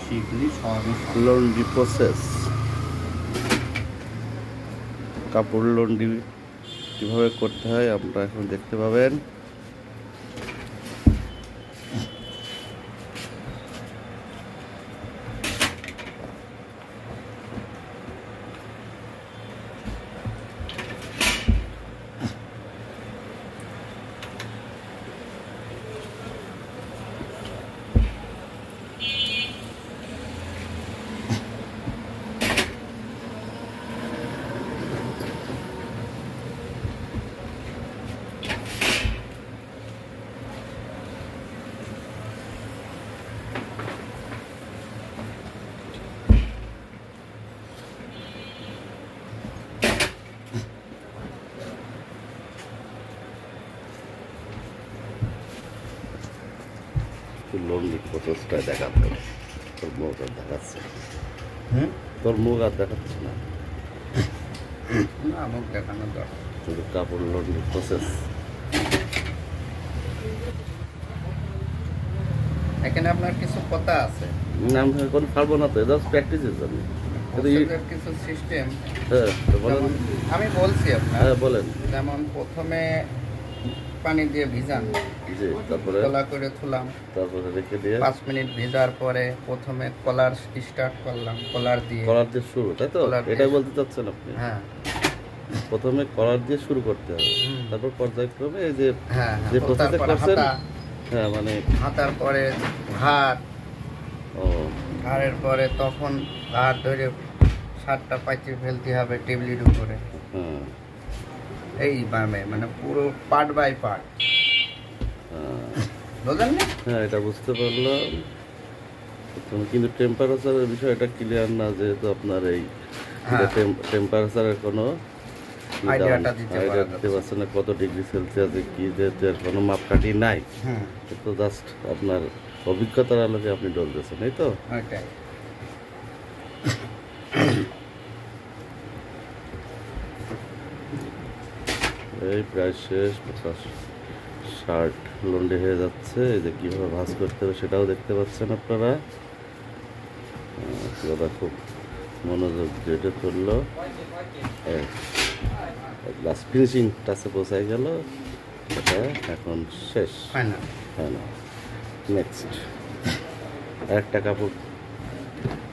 শিগগিরই সমাবেশ হবে। লন্ড্রি প্রসেস, কাপড় লন্ড্রি কীভাবে করতে হয় আমরা এখন দেখতে পাবেন। লন্ড্রি প্রসেসটা দেখাতে, তোর মুখ আর দেখাচ্ছে, তোর মুখ আর দেখাচ্ছে না, মুখ দেখানোর দরকার। শুধু কাপড় লন্ড্রি প্রসেস। এখানে আপনার কিছু কথা আছে, নাম এখন পারবো না তো, জাস্ট প্র্যাকটিসের জন্য। কিছু সিস্টেম হ্যাঁ বলেন, আমি বলছি আপনার। হ্যাঁ বলেন। যেমন প্রথমে পানি দিয়ে ভিজান, জি, তারপরে কলা করে তুলাম, তারপরে রেখে দিয়ে 5 মিনিট ভেজার পরে প্রথমে কলার স্টার্ট করলাম, কলার দিয়ে শুরু, তাই তো? এটাই বলতে চাচ্ছেন আপনি? হ্যাঁ, প্রথমে কলার দিয়ে শুরু করতে হবে, তারপর পর্যায়ক্রমে এই যে যে প্রসেসে করছেন, হ্যাঁ মানে হাতার পরে ঘাট, ও ঘাড়ের পরে তখন ঘাট ধরে সাতটা পাইচে ফেলতে হবে টেবিলের উপরে। হ্যাঁ, এইভাবে মানে পুরো পার্ট বাই পার্ট, বুঝলেন না? হ্যাঁ এটা বুঝতে পারলাম, কিন্তু টেম্পারেচারের বিষয়টা ক্লিয়ার না, যেহেতু আপনার এই টেম্পারেচারের কোনো আইডিয়াটা দিতে পারছেন না, কত ডিগ্রি সেলসিয়াসে কি, যেহেতু এর কোনো মাপকাঠি নাই, তো জাস্ট আপনার অভিজ্ঞতার আলোকে আপনি বলতেছেন, এই তো? এই প্রায় শেষ, 50-60 লন্ডে হয়ে যাচ্ছে। এই যে কীভাবে ভাঁজ করতে হবে সেটাও দেখতে পাচ্ছেন আপনারা। দাদা খুব মনোযোগ দিয়ে করলো, লাস্ট ফিনিশিং টাচে পৌঁছায় গেল, এটা এখন শেষ, হ্যাঁ না। নেক্সট একটা কাপড়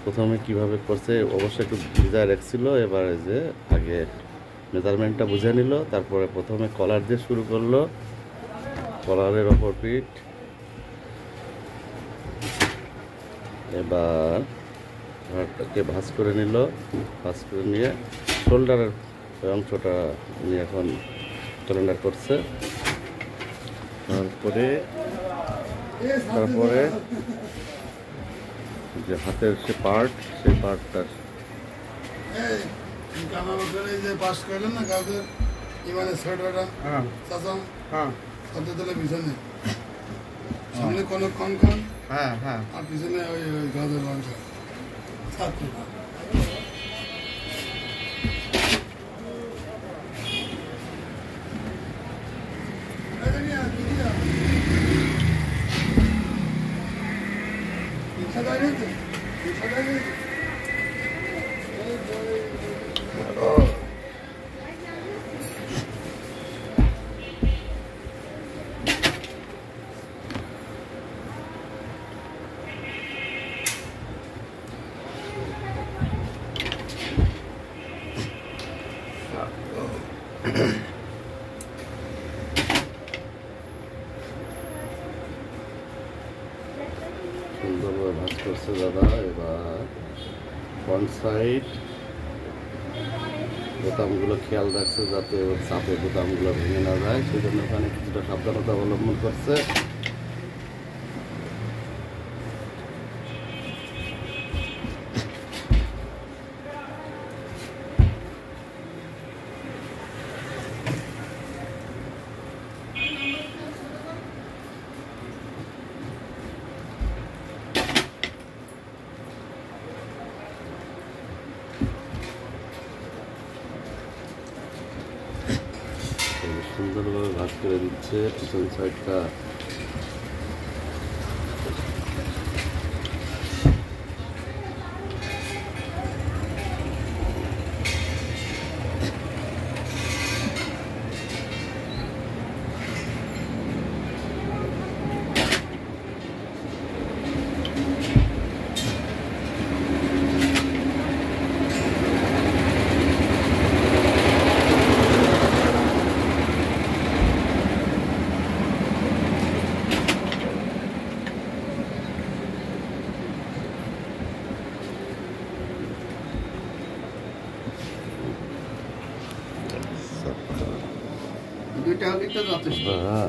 প্রথমে কিভাবে করছে অবশ্যই একটু ভিজায় রাখছিল, এবারে যে আগে মেজারমেন্টটা বুঝে নিল, তারপরে প্রথমে কলার দিয়ে শুরু করলো, কলারের ওপর পিঠ, এবার ঘাড়টাকে ভাঁজ করে নিল, ভাঁজ করে নিয়ে শোল্ডারের অংশটা নিয়ে এখন ক্যালেন্ডার করছে, তারপরে যে হাতের যে পার্ট, সেই পার্টটা পাস করলেন না কাউকে ইমানে সোয়েটারটা চাচা তাহলে পিছনে সামনে কোনো কনকন আর পিছনে ওই গাছের মাংস ছাত্র সুন্দরভাবে ভাঁজ করছে দাদা। এবার ফ্রন্ট সাইড বোতামগুলো খেয়াল রাখছে যাতে ওর চাপে বোতামগুলো ভেঙে না যায়, সেই জন্য ওখানে কিছুটা সাবধানতা অবলম্বন করছে। সুন্দরভাবে ভাঁজ করে দিচ্ছে পিছন সাইডটা। দুইটা হলেই তো যথেষ্ট। হ্যাঁ